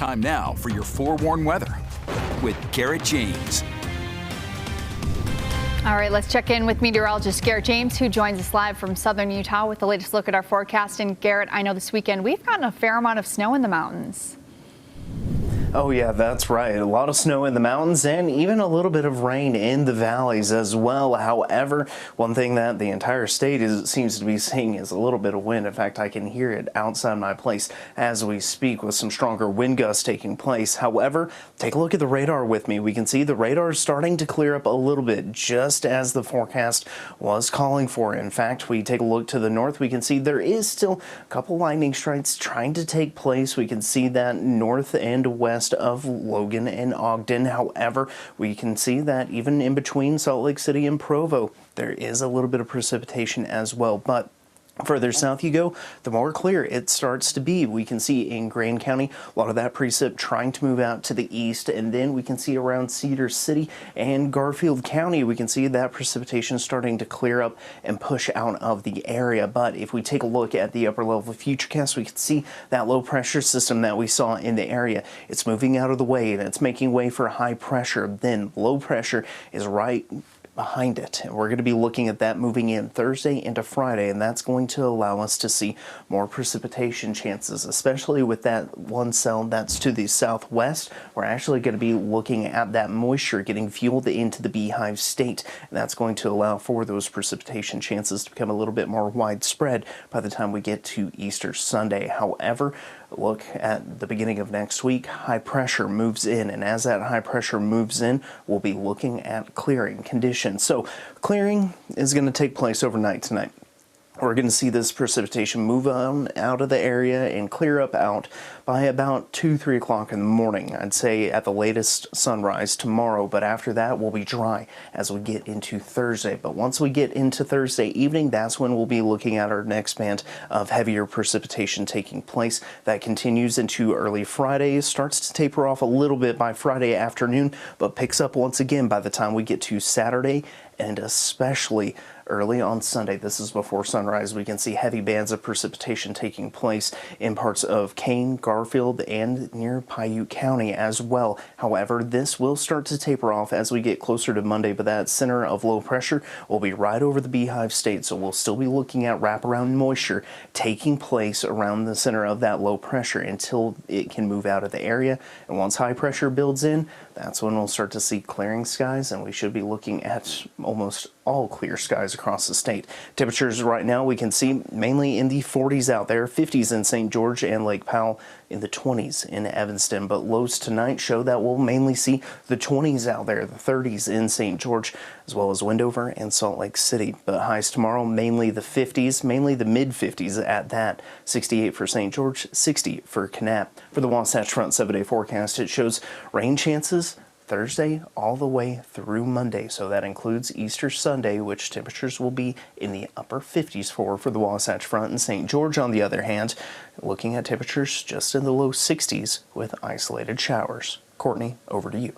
Time now for your forewarned weather with Garrett James. All right, let's check in with meteorologist Garrett James, who joins us live from southern Utah with the latest look at our forecast. And Garrett, I know this weekend we've gotten a fair amount of snow in the mountains. Oh yeah, that's right. A lot of snow in the mountains and even a little bit of rain in the valleys as well. However, one thing that the entire state seems to be seeing is a little bit of wind. In fact, I can hear it outside my place as we speak with some stronger wind gusts taking place. However, take a look at the radar with me. We can see the radar is starting to clear up a little bit, just as the forecast was calling for. In fact, we take a look to the north, we can see there is still a couple lightning strikes trying to take place. We can see that north and west of Logan and Ogden. However, we can see that even in between Salt Lake City and Provo, there is a little bit of precipitation as well. But further south you go, the more clear it starts to be. We can see in Grand County a lot of that precip trying to move out to the east, and then we can see around Cedar City and Garfield County, we can see that precipitation starting to clear up and push out of the area. But if we take a look at the upper level futurecast, we can see that low pressure system that we saw in the area. It's moving out of the way and it's making way for high pressure. Then low pressure is right behind it, and we're going to be looking at that moving in Thursday into Friday, and that's going to allow us to see more precipitation chances, especially with that one cell that's to the southwest. We're actually going to be looking at that moisture getting fueled into the Beehive State, and that's going to allow for those precipitation chances to become a little bit more widespread by the time we get to Easter Sunday. However, look at the beginning of next week, high pressure moves in, and as that high pressure moves in, we'll be looking at clearing conditions. So clearing is going to take place overnight tonight. We're going to see this precipitation move on out of the area and clear up out by about 2-3 o'clock in the morning. I'd say at the latest sunrise tomorrow, but after that we'll be dry as we get into Thursday. But once we get into Thursday evening, that's when we'll be looking at our next band of heavier precipitation taking place. That continues into early Friday, starts to taper off a little bit by Friday afternoon, but picks up once again by the time we get to Saturday, and especially early on Sunday. This is before sunrise. We can see heavy bands of precipitation taking place in parts of Kane, Garfield, and near Piute County as well. However, this will start to taper off as we get closer to Monday, but that center of low pressure will be right over the Beehive State, so we'll still be looking at wraparound moisture taking place around the center of that low pressure until it can move out of the area. And once high pressure builds in, that's when we'll start to see clearing skies, and we should be looking at almost all clear skies across the state. Temperatures right now we can see mainly in the 40s out there, 50s in St. George and Lake Powell, in the 20s in Evanston, but lows tonight show that we'll mainly see the 20s out there, the 30s in St. George, as well as Wendover and Salt Lake City. But highs tomorrow, mainly the 50s, mainly the mid 50s at that. 68 for St. George, 60 for Kanab. For the Wasatch Front 7-day forecast, it shows rain chances Thursday all the way through Monday, so that includes Easter Sunday, which temperatures will be in the upper 50s for the Wasatch Front. And St. George, on the other hand, looking at temperatures just in the low 60s with isolated showers. Courtney, over to you.